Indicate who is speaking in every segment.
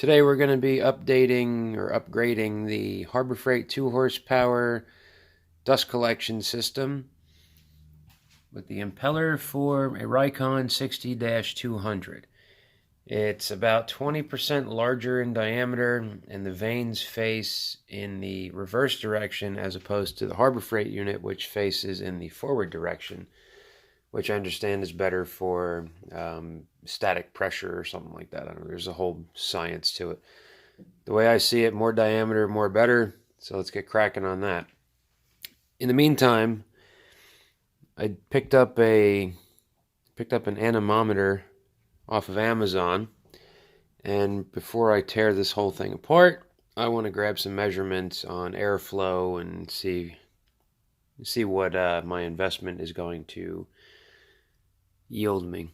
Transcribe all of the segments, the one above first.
Speaker 1: Today we're going to be updating or upgrading the Harbor Freight 2 horsepower dust collection system with the impeller for a Rikon 60-200. It's about 20% larger in diameter, and the vanes face in the reverse direction as opposed to the Harbor Freight unit, which faces in the forward direction, which I understand is better for static pressure or something like that. I don't know, there's a whole science to it. The way I see it, more diameter, more better. So let's get cracking on that. In the meantime, I picked up an anemometer off of Amazon, and before I tear this whole thing apart, I want to grab some measurements on airflow and see what my investment is going to yield me.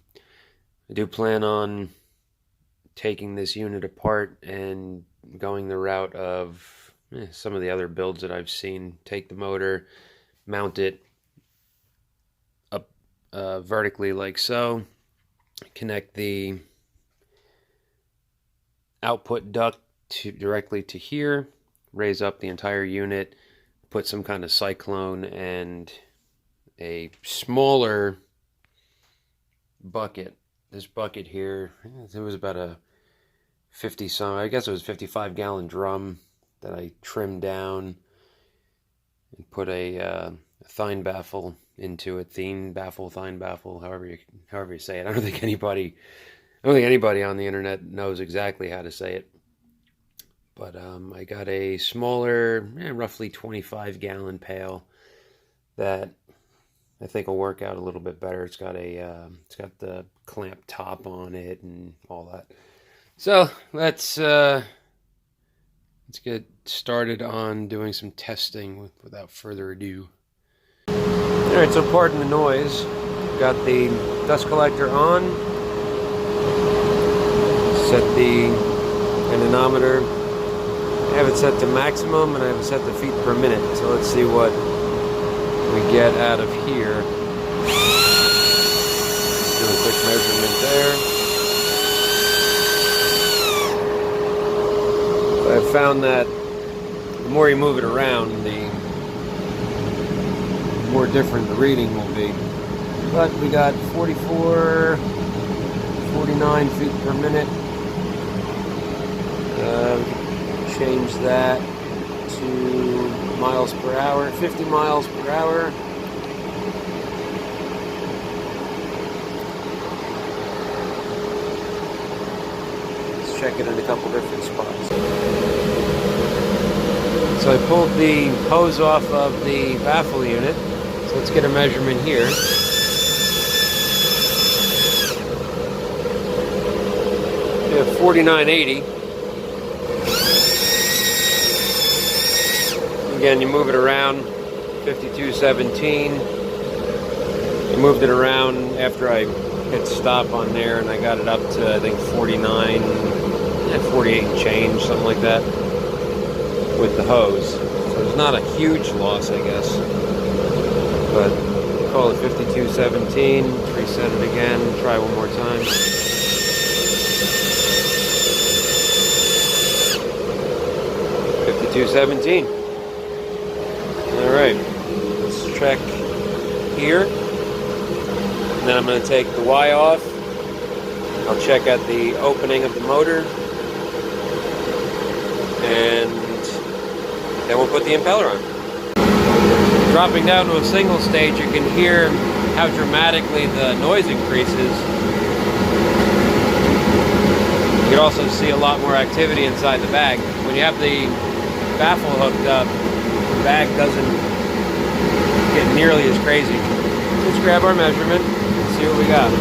Speaker 1: I do plan on taking this unit apart and going the route of some of the other builds that I've seen. Take the motor, mount it up vertically like so, connect the output duct directly to here, raise up the entire unit, put some kind of cyclone and a smaller bucket. This bucket here, it was about a 55-gallon drum that I trimmed down and put a thine baffle into it. Thine baffle, however you say it. I don't think anybody on the internet knows exactly how to say it. But I got a smaller, roughly 25-gallon pail that I think will work out a little bit better. It's got the clamp top on it and all that. So let's get started on doing some testing without further ado. All right, so pardon the noise. Got the dust collector on. Set the anemometer. I have it set to maximum, and I have it set to feet per minute. So let's see what we get out of here. Do a quick measurement there. So I've found that the more you move it around, the more different the reading will be. But we got 44, 49 feet per minute. Change that to miles per hour, 50 miles per hour. Let's check it in a couple different spots. So I pulled the hose off of the baffle unit. So let's get a measurement here. We have 4980. Again, you move it around, 5217. I moved it around after I hit stop on there, and I got it up to, I think, 49, 48 and change, something like that, with the hose. So there's not a huge loss, I guess. But call it 5217, reset it again, try one more time. 5217. All right, let's check here. And then I'm going to take the Y off. I'll check at the opening of the motor. And then we'll put the impeller on. Dropping down to a single stage, you can hear how dramatically the noise increases. You can also see a lot more activity inside the bag. When you have the baffle hooked up, the bag doesn't get nearly as crazy. Let's grab our measurement and see what we got.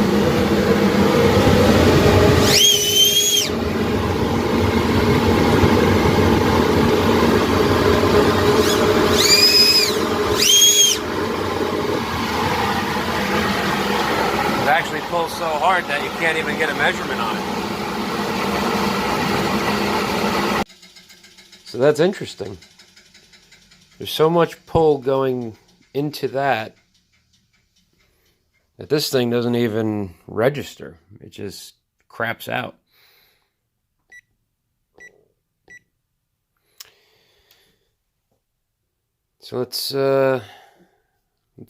Speaker 1: It actually pulls so hard that you can't even get a measurement on it. So that's interesting. There's so much pull going into that this thing doesn't even register. It just craps out. So let's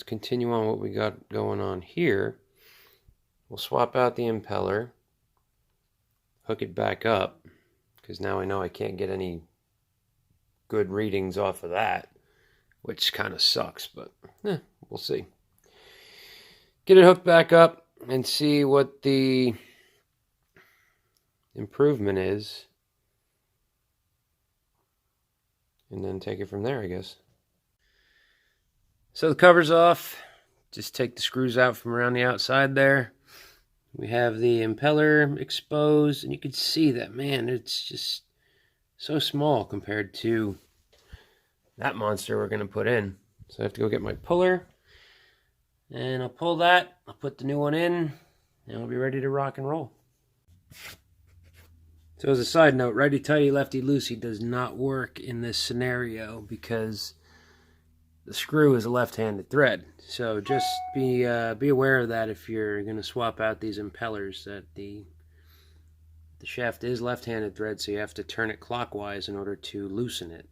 Speaker 1: continue on what we got going on here. We'll swap out the impeller, hook it back up, because now I know I can't get any good readings off of that, which kind of sucks, but we'll see. Get it hooked back up and see what the improvement is, and then take it from there, I guess. So the cover's off. Just take the screws out from around the outside there. We have the impeller exposed, and you can see that, man, it's just so small compared to that monster we're going to put in. So I have to go get my puller, and I'll pull that, I'll put the new one in, and we'll be ready to rock and roll. So as a side note, righty-tighty, lefty-loosey does not work in this scenario because the screw is a left-handed thread. So just be aware of that if you're going to swap out these impellers, that the shaft is left-handed thread, so you have to turn it clockwise in order to loosen it.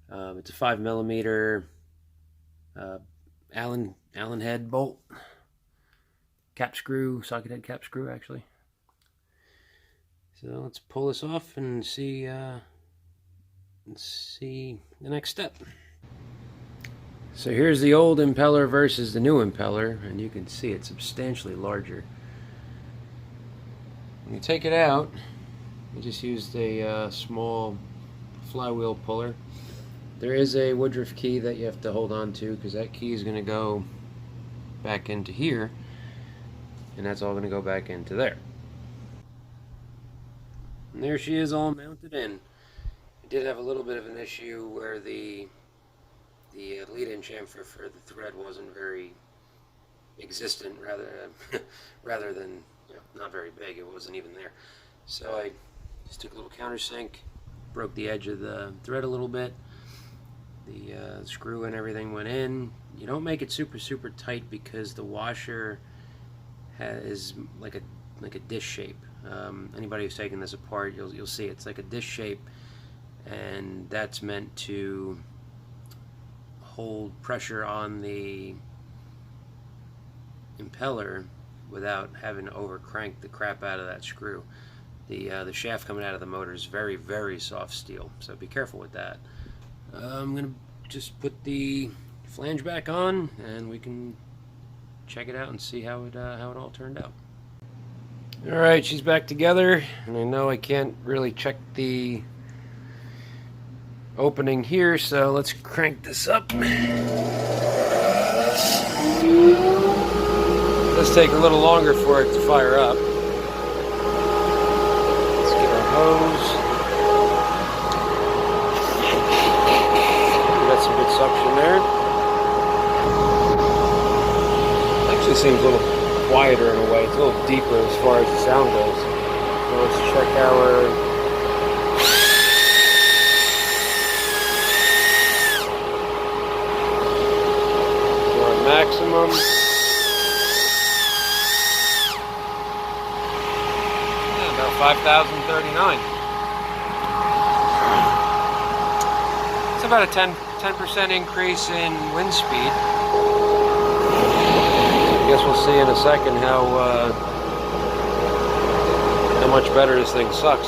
Speaker 1: It's a 5mm Allen head bolt, cap screw, socket head cap screw actually. So let's pull this off and see the next step. So here's the old impeller versus the new impeller, and you can see it's substantially larger. When you take it out, I just used a small flywheel puller. There is a Woodruff key that you have to hold on to, because that key is going to go back into here, and that's all going to go back into there. And there she is, all mounted in. I did have a little bit of an issue where the lead-in chamfer for the thread wasn't very existent, rather than, you know, not very big. It wasn't even there. So I just took a little countersink, broke the edge of the thread a little bit. The screw and everything went in. You don't make it super tight because the washer is like a dish shape. Anybody who's taken this apart, you'll see it's like a dish shape, and that's meant to hold pressure on the impeller without having to over crank the crap out of that screw. The shaft coming out of the motor is very soft steel, so be careful with that. I'm gonna just put the flange back on, and we can check it out and see how it all turned out. All right, she's back together, and I know I can't really check the opening here, so let's crank this up. It does take a little longer for it to fire up. Let's get our hose. Got some good suction there. Actually seems a little quieter in a way. It's a little deeper as far as the sound goes. So let's check our maximum. Yeah, about 5,039. It's about a 10% increase in wind speed. I guess we'll see in a second how much better this thing sucks.